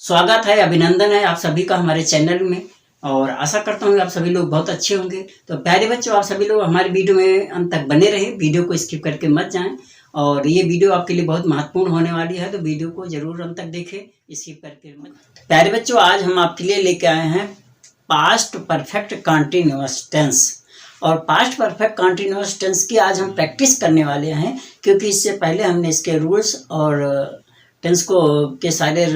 स्वागत है, अभिनंदन है आप सभी का हमारे चैनल में। और आशा करता हूँ आप सभी लोग बहुत अच्छे होंगे। तो प्यारे बच्चों, आप सभी लोग हमारे वीडियो में अंत तक बने रहें, वीडियो को स्किप करके मत जाएं। और ये वीडियो आपके लिए बहुत महत्वपूर्ण होने वाली है, तो वीडियो को जरूर अंत तक देखें, स्किप करके मत। प्यारे बच्चों, आज हम आपके लिए लेके आए हैं पास्ट परफेक्ट कंटिन्यूअस टेंस। और पास्ट परफेक्ट कंटिन्यूअस टेंस की आज हम प्रैक्टिस करने वाले हैं, क्योंकि इससे पहले हमने इसके रूल्स और टेंस को के सारे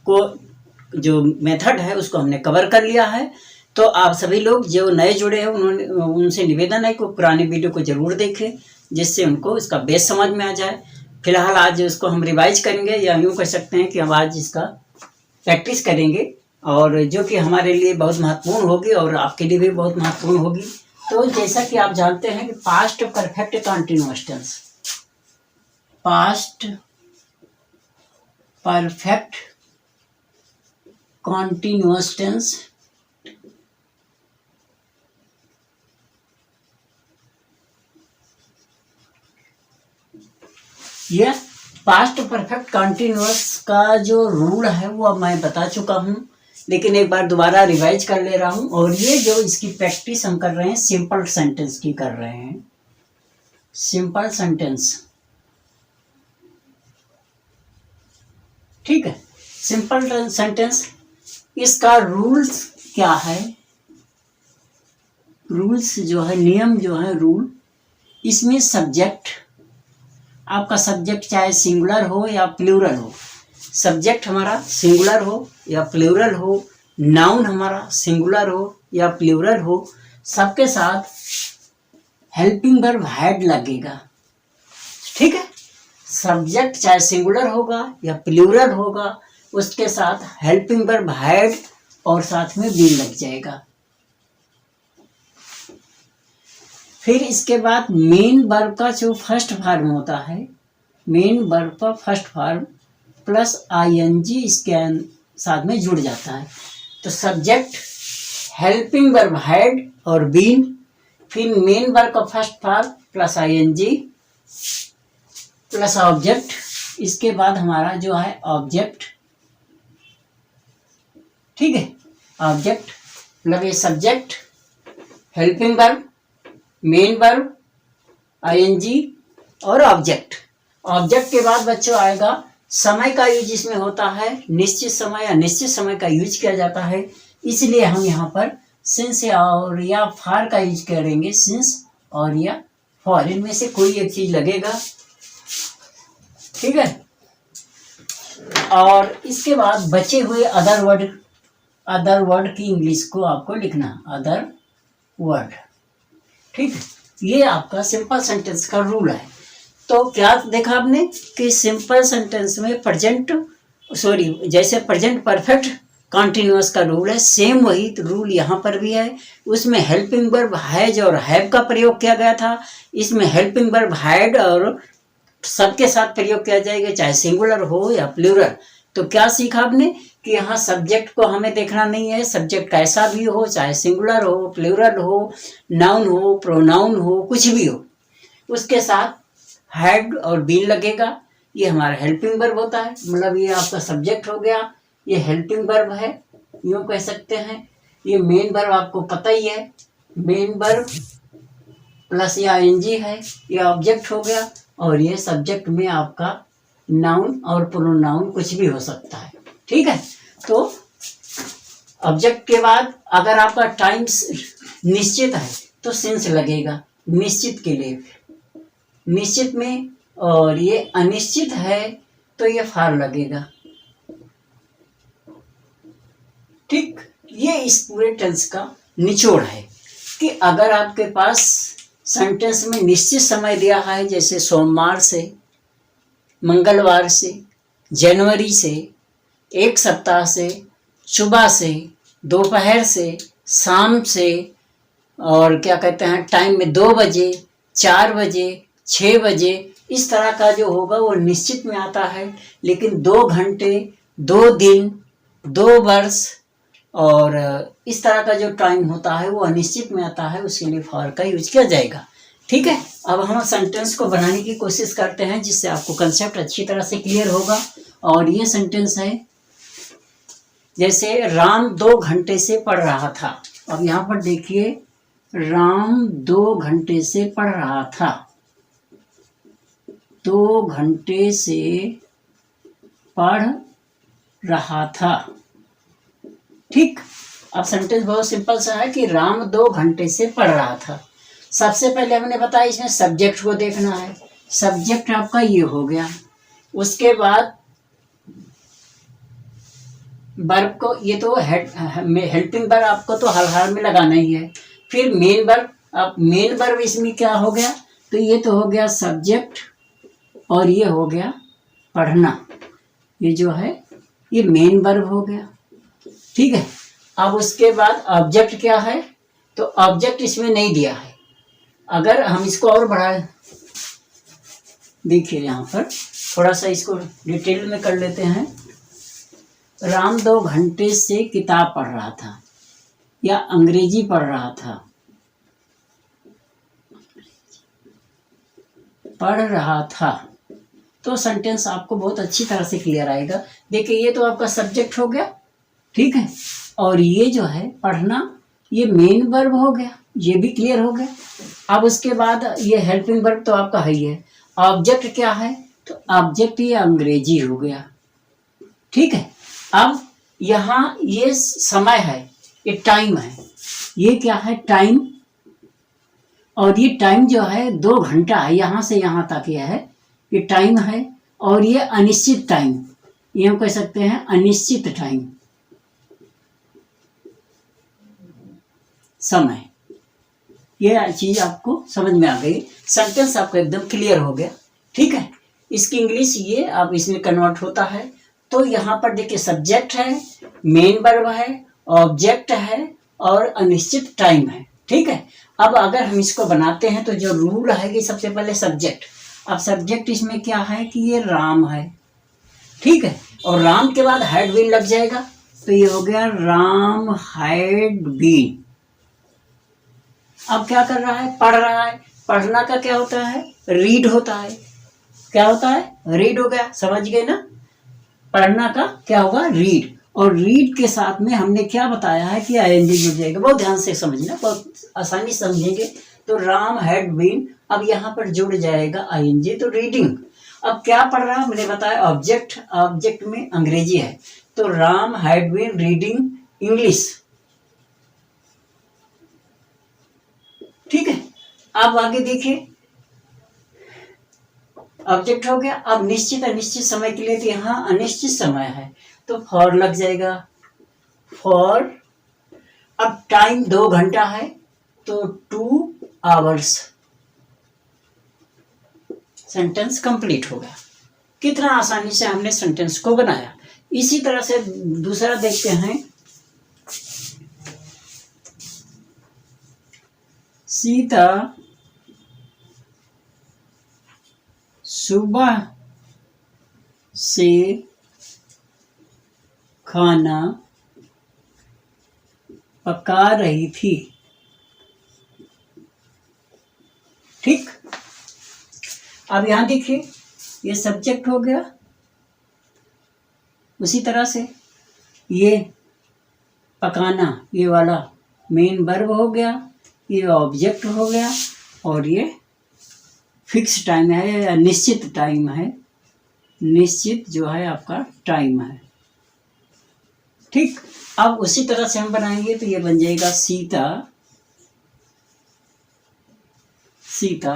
को जो मेथड है उसको हमने कवर कर लिया है। तो आप सभी लोग जो नए जुड़े हैं उनसे निवेदन है कि पुरानी वीडियो को जरूर देखें, जिससे उनको इसका बेस समझ में आ जाए। फिलहाल आज इसको हम रिवाइज करेंगे, या यूँ कह सकते हैं कि हम आज इसका प्रैक्टिस करेंगे, और जो कि हमारे लिए बहुत महत्वपूर्ण होगी और आपके लिए भी बहुत महत्वपूर्ण होगी। तो जैसा कि आप जानते हैं कि past perfect continuous tense, past perfect continuous tense ये पास्ट परफेक्ट कंटिन्यूअस का जो रूल है वो अब मैं बता चुका हूँ, लेकिन एक बार दोबारा रिवाइज कर ले रहा हूँ। और ये जो इसकी प्रैक्टिस हम कर रहे हैं सिंपल सेंटेंस की कर रहे हैं, सिंपल सेंटेंस, ठीक है। सिंपल सेंटेंस, इसका रूल्स क्या है, रूल्स जो है, नियम जो है, रूल, इसमें सब्जेक्ट, आपका सब्जेक्ट चाहे सिंगुलर हो या प्लूरल हो, सब्जेक्ट हमारा सिंगुलर हो या प्लूरल हो, नाउन हमारा सिंगुलर हो या प्लूरल हो, सबके साथ हेल्पिंग वर्ब हैड लगेगा, ठीक है। सब्जेक्ट चाहे सिंगुलर होगा या प्लूरल होगा, उसके साथ हेल्पिंग वर्ब हैड और साथ में बीन लग जाएगा। फिर इसके बाद मेन वर्ब का जो फर्स्ट फॉर्म होता है, मेन वर्ब का फर्स्ट फॉर्म प्लस आईएनजी इसके साथ में जुड़ जाता है। तो सब्जेक्ट, हेल्पिंग वर्ब हैड और बीन, फिर मेन वर्ब का first form plus I N G plus object, इसके बाद हमारा जो है ऑब्जेक्ट, ठीक है। ऑब्जेक्ट मतलब ये subject, helping verb, main verb, I N G और ऑब्जेक्ट। ऑब्जेक्ट के बाद बच्चों आएगा समय का यूज, इसमें होता है निश्चित समय या निश्चित समय का यूज किया जाता है, इसलिए हम यहाँ पर सिंस और या फॉर का यूज करेंगे, सिंस और या फॉर, इनमें से कोई एक चीज लगेगा, ठीक है। और इसके बाद बचे हुए अदर वर्ड की इंग्लिश को आपको लिखना, अदर वर्ड, ठीक है। ये आपका सिंपल सेंटेंस का रूल है। तो क्या देखा आपने कि सिंपल सेंटेंस में जैसे प्रेजेंट परफेक्ट कंटिन्यूअस का रूल है, सेम वही रूल यहाँ पर भी है। उसमें हेल्पिंग वर्ब हैज और हैव का प्रयोग किया गया था, इसमें हेल्पिंग वर्ब हैड और सबके साथ प्रयोग किया जाएगा, चाहे सिंगुलर हो या प्लूरल। तो क्या सीखा आपने कि यहाँ सब्जेक्ट को हमें देखना नहीं है, सब्जेक्ट कैसा भी हो, चाहे सिंगुलर हो, प्लूरल हो, नाउन हो, प्रोनाउन हो, कुछ भी हो, उसके साथ हैड और बीन लगेगा। ये हमारा हेल्पिंग वर्ब होता है, मतलब ये आपका सब्जेक्ट हो गया, ये हेल्पिंग वर्ब है, यूँ कह सकते हैं। ये मेन वर्ब आपको पता ही है, मेन वर्ब प्लस ये आईएनजी है, ये ऑब्जेक्ट हो गया, और ये सब्जेक्ट में आपका नाउन और प्रोनाउन कुछ भी हो सकता है, ठीक है। तो ऑब्जेक्ट के बाद अगर आपका टाइम निश्चित है तो सिंस लगेगा, निश्चित के लिए, निश्चित में, और ये अनिश्चित है तो ये फॉर लगेगा, ठीक। ये इस पूरे टेंस का निचोड़ है कि अगर आपके पास सेंटेंस में निश्चित समय दिया है, जैसे सोमवार से, मंगलवार से, जनवरी से, एक सप्ताह से, सुबह से, दोपहर से, शाम से, और क्या कहते हैं टाइम में 2 बजे, 4 बजे, 6 बजे, इस तरह का जो होगा वो निश्चित में आता है। लेकिन 2 घंटे, 2 दिन, 2 वर्ष और इस तरह का जो टाइम होता है वो अनिश्चित में आता है, उसके लिए फॉर का यूज किया जाएगा, ठीक है। अब हम सेंटेंस को बनाने की कोशिश करते हैं, जिससे आपको कंसेप्ट अच्छी तरह से क्लियर होगा। और ये सेंटेंस है जैसे राम 2 घंटे से पढ़ रहा था। अब यहाँ पर देखिए, राम 2 घंटे से पढ़ रहा था। 2 घंटे से पढ़ रहा था। ठीक। अब सेंटेंस बहुत सिंपल सा है कि राम 2 घंटे से पढ़ रहा था। सबसे पहले हमने बताया इसमें सब्जेक्ट को देखना है। सब्जेक्ट आपका ये हो गया। उसके बाद वर्ब को, ये तो हेल्पिंग वर्ब आपको तो हर हाल में लगाना ही है। फिर मेन वर्ब। अब मेन वर्ब इसमें क्या हो गया, तो ये तो हो गया सब्जेक्ट और ये हो गया पढ़ना। ये जो है ये मेन वर्ब हो गया। ठीक है। अब उसके बाद ऑब्जेक्ट क्या है, तो ऑब्जेक्ट इसमें नहीं दिया है। अगर हम इसको और बढ़ाएं, देखिए यहाँ पर थोड़ा सा इसको डिटेल में कर लेते हैं। राम 2 घंटे से किताब पढ़ रहा था या अंग्रेजी पढ़ रहा था। पढ़ रहा था तो सेंटेंस आपको बहुत अच्छी तरह से क्लियर आएगा। देखिए ये तो आपका सब्जेक्ट हो गया। ठीक है। और ये जो है पढ़ना, ये मेन वर्ब हो गया, ये भी क्लियर हो गया। अब उसके बाद ये हेल्पिंग वर्ब तो आपका है ही है। ऑब्जेक्ट क्या है, तो ऑब्जेक्ट ये अंग्रेजी हो गया। ठीक है। अब यहाँ ये समय है, ये टाइम है। ये क्या है, टाइम। और ये टाइम जो है 2 घंटा है, यहाँ से यहाँ तक ये है, ये टाइम है। और ये अनिश्चित टाइम, ये हम कह सकते हैं अनिश्चित टाइम, समय। ये चीज आपको समझ में आ गई। सेंटेंस आपका एकदम क्लियर हो गया। ठीक है। इसकी इंग्लिश ये अब इसमें कन्वर्ट होता है। तो यहाँ पर देखिए सब्जेक्ट है, मेन वर्ब है, ऑब्जेक्ट है और अनिश्चित टाइम है। ठीक है। अब अगर हम इसको बनाते हैं तो जो रूल है कि सबसे पहले सब्जेक्ट। अब सब्जेक्ट इसमें क्या है कि ये राम है। ठीक है। और राम के बाद हैड बीन लग जाएगा, तो ये हो गया राम हैड बीन। अब क्या कर रहा है, पढ़ रहा है। पढ़ना का क्या होता है, रीड होता है। क्या होता है, रीड हो गया। समझ गए ना। पढ़ना का क्या होगा, रीड। और रीड के साथ में हमने क्या बताया है कि आईएनजी जुड़ जाएगा। बहुत ध्यान से समझना, बहुत आसानी समझेंगे। तो राम हैड बीन, अब यहाँ पर जुड़ जाएगा आईएनजी, तो रीडिंग। अब क्या पढ़ रहा है, मैंने बताया ऑब्जेक्ट, ऑब्जेक्ट में अंग्रेजी है, तो Ram had been reading English. ठीक है। अब आगे देखिए, ऑब्जेक्ट हो गया। अब निश्चित अनिश्चित समय के लिए, तो यहाँ अनिश्चित समय है तो फॉर लग जाएगा, फॉर। अब टाइम 2 घंटा है तो 2 आवर्स। सेंटेंस कंप्लीट हो गया। कितना आसानी से हमने सेंटेंस को बनाया। इसी तरह से दूसरा देखते हैं। सीता सुबह से खाना पका रही थी। ठीक। अब यहां देखिए, ये सब्जेक्ट हो गया। उसी तरह से ये पकाना, ये वाला मेन वर्ब हो गया, ये ऑब्जेक्ट हो गया। और ये फिक्स टाइम है या निश्चित टाइम है, निश्चित जो है आपका टाइम है। ठीक। अब उसी तरह से हम बनाएंगे तो ये बन जाएगा सीता, सीता।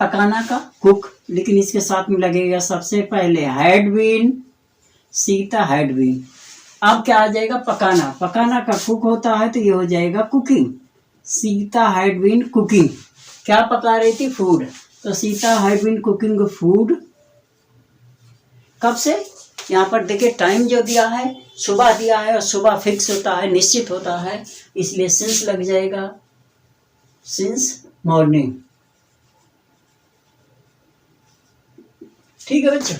पकाना का कुक, लेकिन इसके साथ में लगेगा सबसे पहले had been, Sita had been. अब क्या आ जाएगा, पकाना। पकाना का कुक होता है तो ये हो जाएगा cooking, Sita had been cooking. क्या पका रही थी, फूड, तो Sita had been cooking food. कब से, यहाँ पर देखिए टाइम जो दिया है सुबह दिया है, और सुबह फिक्स होता है, निश्चित होता है, इसलिए सिंस लग जाएगा, सिंस मॉर्निंग। ठीक है बच्चों।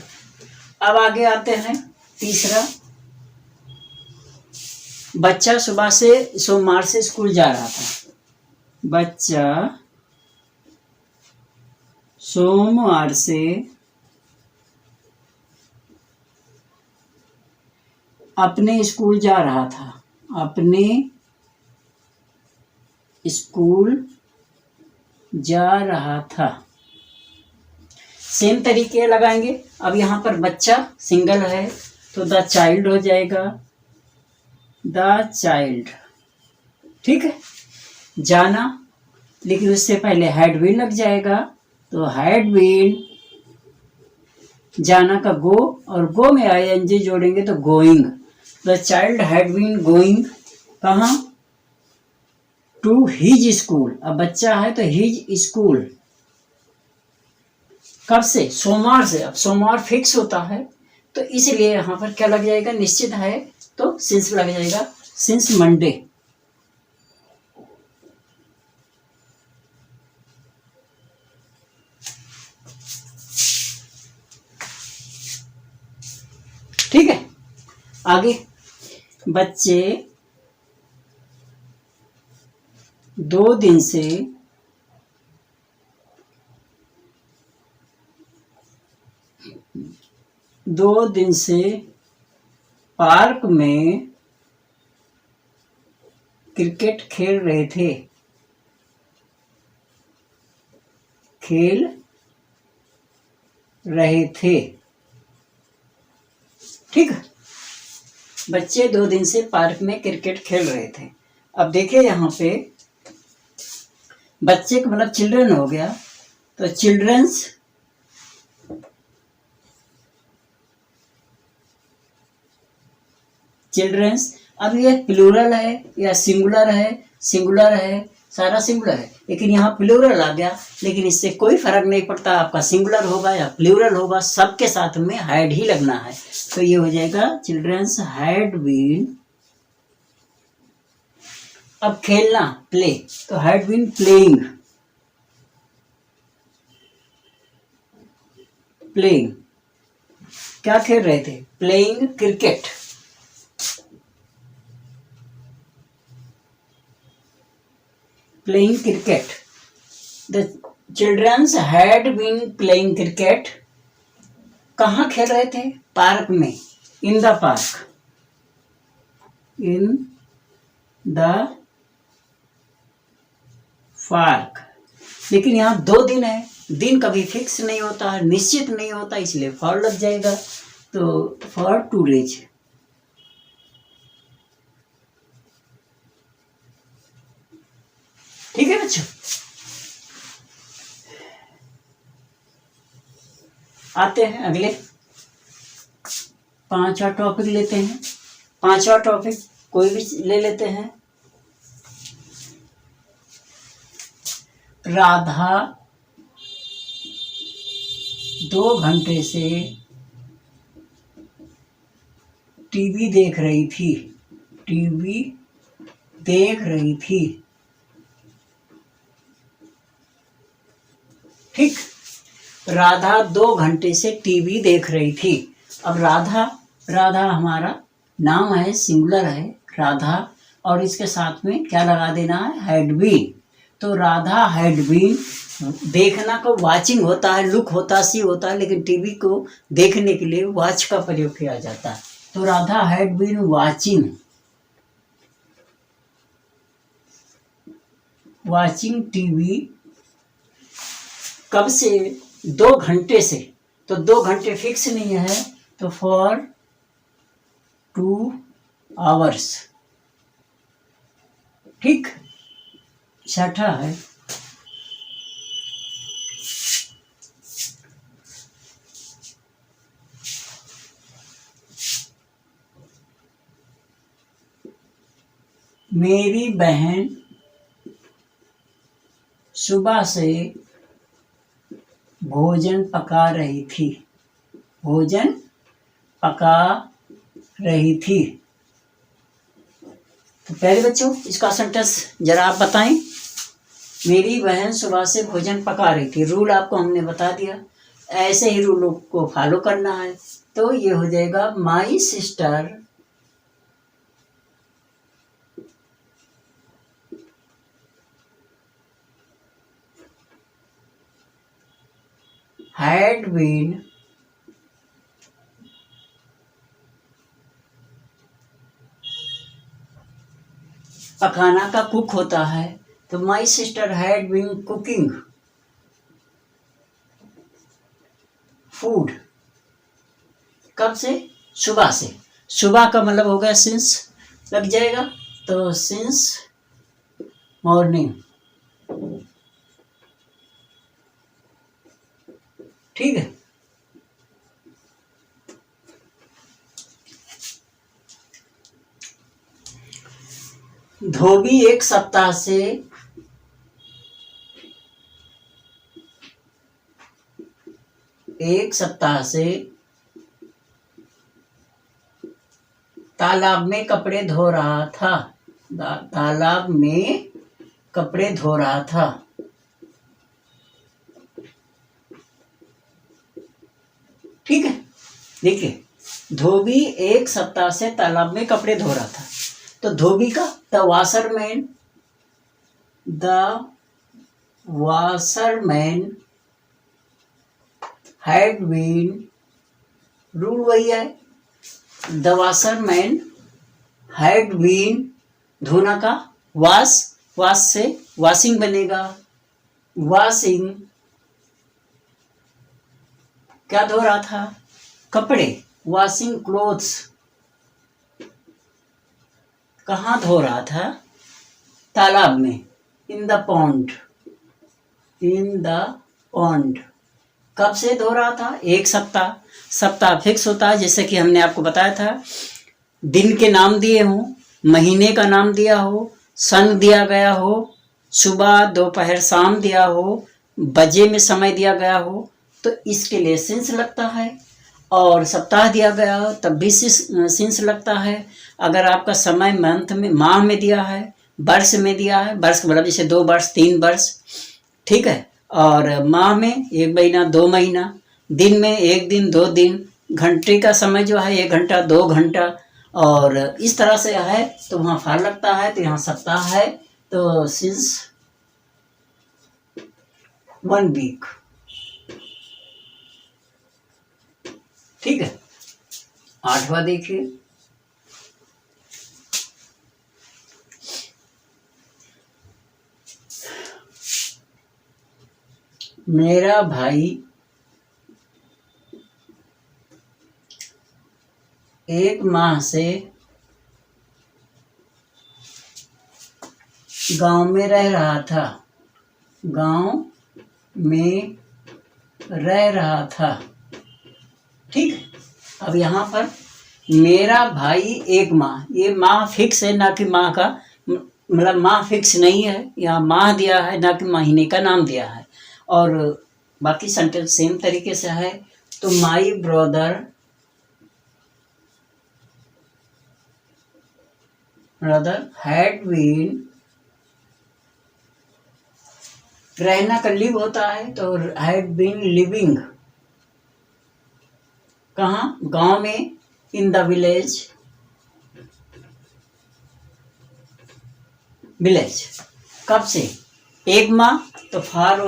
अब आगे आते हैं तीसरा। बच्चा सुबह से, सोमवार से स्कूल जा रहा था। बच्चा सोमवार से अपने स्कूल जा रहा था, अपने स्कूल जा रहा था। सेम तरीके लगाएंगे। अब यहाँ पर बच्चा सिंगल है तो द चाइल्ड हो जाएगा, द चाइल्ड। ठीक है। जाना, लेकिन उससे पहले हैड बीन लग जाएगा, तो हैड बीन, जाना का गो, और गो में आईएनजी जोड़ेंगे तो going. The child had been going कहाँ? To his school. अब बच्चा है तो हिज स्कूल। कब से? सोमवार से। अब सोमवार फिक्स होता है तो इसलिए यहाँ पर क्या लग जाएगा? निश्चित है तो सिंस लग जाएगा, सिंस मंडे। ठीक है। आगे, बच्चे 2 दिन से पार्क में क्रिकेट खेल रहे थे। ठीक है। बच्चे 2 दिन से पार्क में क्रिकेट खेल रहे थे। अब देखिए यहाँ पे बच्चे का मतलब चिल्ड्रन हो गया, तो चिल्ड्रंस। अब ये प्लूरल है या सिंगुलर है? सिंगुलर है, सारा सिंगुलर है, लेकिन यहाँ प्लूरल आ गया, लेकिन इससे कोई फर्क नहीं पड़ता आपका सिंगुलर होगा या प्लूरल होगा, सबके साथ में हैड ही लगना है। तो ये हो जाएगा चिल्ड्रंस हैड बीन। अब खेलना, प्ले, तो हैड बीन प्लेइंग। क्या खेल रहे थे? Playing cricket. The childrens had been playing cricket. कहाँ खेल रहे थे? पार्क में, इन द पार्क। लेकिन यहाँ 2 दिन है, दिन कभी फिक्स नहीं होता है, निश्चित नहीं होता, इसलिए फॉर लग जाएगा, तो फॉर 2 डेज। ठीक है बच्चों। आते हैं अगले 5वां टॉपिक लेते हैं। 5वां टॉपिक कोई भी ले लेते हैं। राधा 2 घंटे से टीवी देख रही थी। ठीक। राधा 2 घंटे से टीवी देख रही थी। अब राधा हमारा नाम है, सिंगुलर है राधा, और इसके साथ में क्या लगा देना है? Had been. तो राधा हैड बीन, देखना को वाचिंग होता है, लुक होता, सी होता है, लेकिन टीवी को देखने के लिए वॉच का प्रयोग किया जाता है। तो Radha had been watching TV. कब से? 2 घंटे से। तो 2 घंटे फिक्स नहीं है, तो फॉर 2 आवर्स। ठीक। 6ठा है, मेरी बहन सुबह से भोजन पका रही थी। तो पहले बच्चों इसका सेंटेंस जरा आप बताएं। मेरी बहन सुबह से भोजन पका रही थी। रूल आपको हमने बता दिया, ऐसे ही रूलों को फॉलो करना है। तो ये हो जाएगा माई सिस्टर had been पकाना का कुक होता है, तो my sister had been cooking food. कब से? सुबह से। सुबह का मतलब हो गया सिंस, लग जाएगा, तो सिंस मॉर्निंग। ठीक है। धोबी एक सप्ताह से तालाब में कपड़े धो रहा था। तालाब में कपड़े धो रहा था। ठीक है। देखिए, धोबी एक सप्ताह से तालाब में कपड़े धो रहा था, तो धोबी का the washerman had been, rule वही है, द वाशरमैन हैड बीन, धोना का वाश से वॉशिंग बनेगा, वॉशिंग, क्या धो रहा था? कपड़े, वॉशिंग क्लोथ्स। कहाँ धो रहा था? तालाब में, इन द पॉन्ड, कब से धो रहा था? एक सप्ताह। सप्ताह फिक्स होता है, जैसे कि हमने आपको बताया था, दिन के नाम दिए हों, महीने का नाम दिया हो, सन दिया गया हो, सुबह दोपहर शाम दिया हो, बजे में समय दिया गया हो, तो इसके लिए सिंस लगता है। और सप्ताह दिया गया हो तब भी सिंस लगता है। अगर आपका समय मंथ में, माह में दिया है, वर्ष में दिया है, वर्ष मतलब जैसे 2 वर्ष 3 वर्ष, ठीक है, और माह में 1 महीना 2 महीना, दिन में 1 दिन 2 दिन, घंटे का समय जो है 1 घंटा 2 घंटा, और इस तरह से है, तो वहाँ फार लगता है, तो यहाँ सप्ताह है, तो सिंस 1 वीक। ठीक है। 8वां देखिए, मेरा भाई 1 माह से गांव में रह रहा था। गांव में रह रहा था। ठीक है। अब यहाँ पर मेरा भाई 1 माह, ये माह फिक्स है, ना कि माह का मतलब माह फिक्स नहीं है, यहाँ माह दिया है, ना कि महीने का नाम दिया है। और बाकी सेंटेंस सेम तरीके से है। तो माई ब्रदर हैड बीन, रहना का लिव होता है, तो हैड बीन लिविंग, कहाँ? गांव में, इन द विलेज। कब से? 1 माह, तो फॉर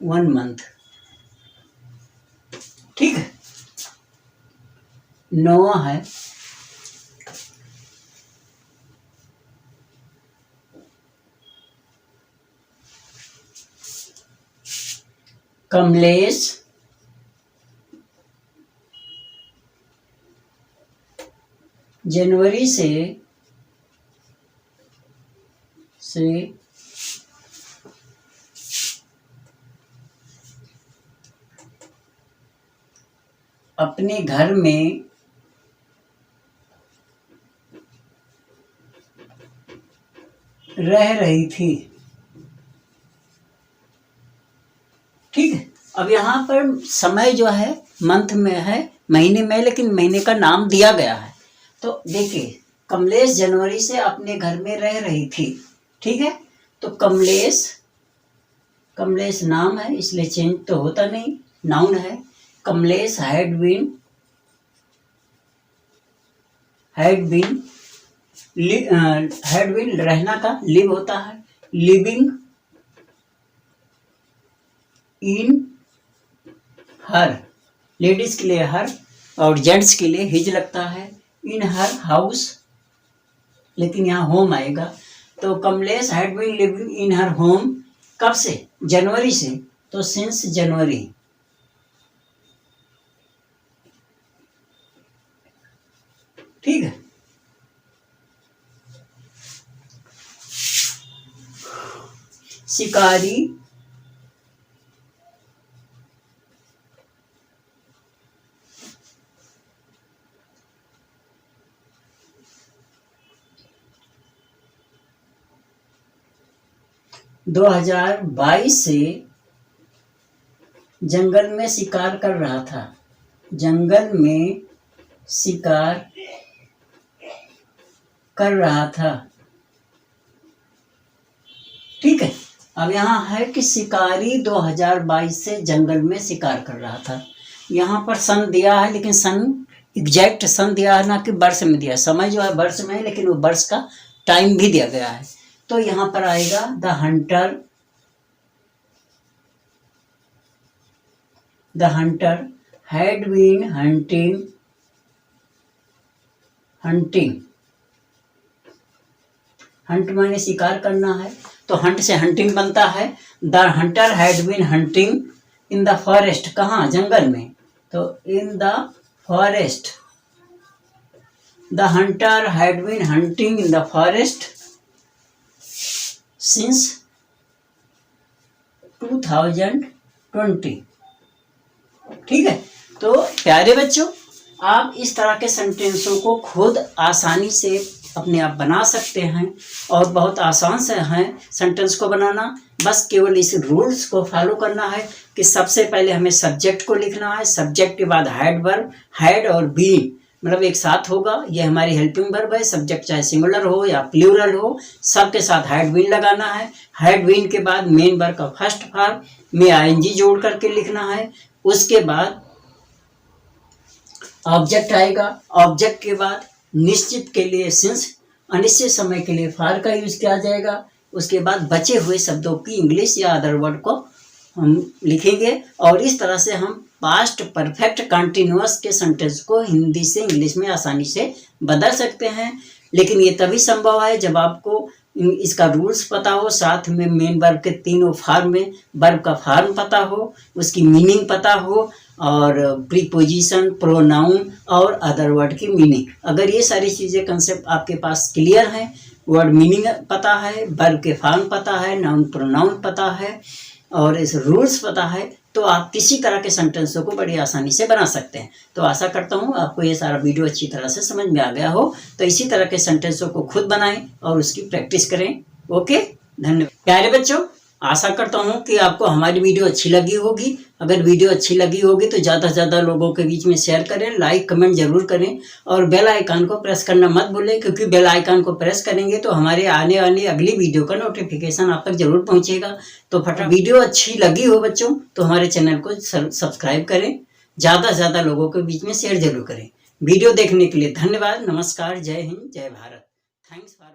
1 मंथ। ठीक है। 9वां है, कमलेश जनवरी से अपने घर में रह रही थी। ठीक है। अब यहाँ पर समय जो है मंथ में है, महीने में, लेकिन महीने का नाम दिया गया है। तो देखिए, कमलेश जनवरी से अपने घर में रह रही थी। ठीक है। तो कमलेश नाम है, इसलिए चेंज तो होता नहीं, नाउन है। कमलेश हैड बीन रहना का लिव होता है, लिविंग इन हर, लेडीज के लिए हर और जेंट्स के लिए हिज लगता है, इन हर हाउस लेकिन यहाँ होम आएगा। तो Kamlesh had been living in her home कब से? जनवरी से, तो सिंस जनवरी। ठीक है। शिकारी 2022 से जंगल में शिकार कर रहा था। जंगल में शिकार कर रहा था। ठीक है। अब यहाँ है कि शिकारी 2022 से जंगल में शिकार कर रहा था। यहाँ पर सन दिया है, लेकिन सन एग्जैक्ट सन दिया है ना कि वर्ष में दिया है। समय जो है वर्ष में है, लेकिन वो वर्ष का टाइम भी दिया गया है। तो यहाँ पर आएगा the hunter had been hunting. Hunt माने शिकार करना है, तो हंट से हंटिंग बनता है। The hunter had been hunting in the forest. कहाँ? जंगल में। तो in the forest. The hunter had been hunting in the forest since 2020। ठीक है। तो प्यारे बच्चों, आप इस तरह के सेंटेंसों को खुद आसानी से अपने आप बना सकते हैं और बहुत आसान से हैं सेंटेंस को बनाना। बस केवल इस रूल्स को फॉलो करना है कि सबसे पहले हमें सब्जेक्ट को लिखना है। सब्जेक्ट के बाद हैड वर्ब, हैड और बीन मतलब एक साथ होगा। ये हमारी हेल्पिंग वर्ब है। सब्जेक्ट चाहे सिंगुलर हो या प्लूरल हो, सबके साथ हैड बीन लगाना है। हैड बीन के बाद मेन वर्ब का फर्स्ट फॉर्म में आईएनजी जोड़ करके लिखना है। उसके बाद ऑब्जेक्ट आएगा। ऑब्जेक्ट के बाद निश्चित के लिए सिंस, अनिश्चित समय के लिए फॉर का यूज किया जाएगा। उसके बाद बचे हुए शब्दों की इंग्लिश या अदर वर्ड को हम लिखेंगे और इस तरह से हम पास्ट परफेक्ट कंटिन्यूअस के सेंटेंस को हिंदी से इंग्लिश में आसानी से बदल सकते हैं। लेकिन ये तभी संभव है जब आपको इसका रूल्स पता हो, साथ में मेन वर्ब के तीनों फॉर्म में वर्ब का फॉर्म पता हो, उसकी मीनिंग पता हो और प्रीपोजिशन, प्रोनाउन और अदर वर्ड की मीनिंग। अगर ये सारी चीज़ें कंसेप्ट आपके पास क्लियर हैं, वर्ड मीनिंग पता है, वर्ब के फॉर्म पता है, नाउन प्रोनाउन पता है और इस रूल्स पता है, तो आप किसी तरह के सेंटेंसों को बड़ी आसानी से बना सकते हैं। तो आशा करता हूँ आपको ये सारा वीडियो अच्छी तरह से समझ में आ गया हो। तो इसी तरह के सेंटेंसों को खुद बनाएं और उसकी प्रैक्टिस करें। ओके, धन्यवाद। प्यारे बच्चों, आशा करता हूँ कि आपको हमारी वीडियो अच्छी लगी होगी। अगर वीडियो अच्छी लगी होगी तो ज़्यादा से ज़्यादा लोगों के बीच में शेयर करें, लाइक कमेंट जरूर करें और बेल आइकन को प्रेस करना मत भूलें, क्योंकि बेल आइकन को प्रेस करेंगे तो हमारे आने वाली अगली वीडियो का नोटिफिकेशन आप तक जरूर पहुँचेगा। तो फटाफट वीडियो अच्छी लगी हो बच्चों तो हमारे चैनल को सब्सक्राइब करें, ज़्यादा से ज़्यादा लोगों के बीच में शेयर जरूर करें। वीडियो देखने के लिए धन्यवाद। नमस्कार, जय हिंद, जय भारत। Thanks for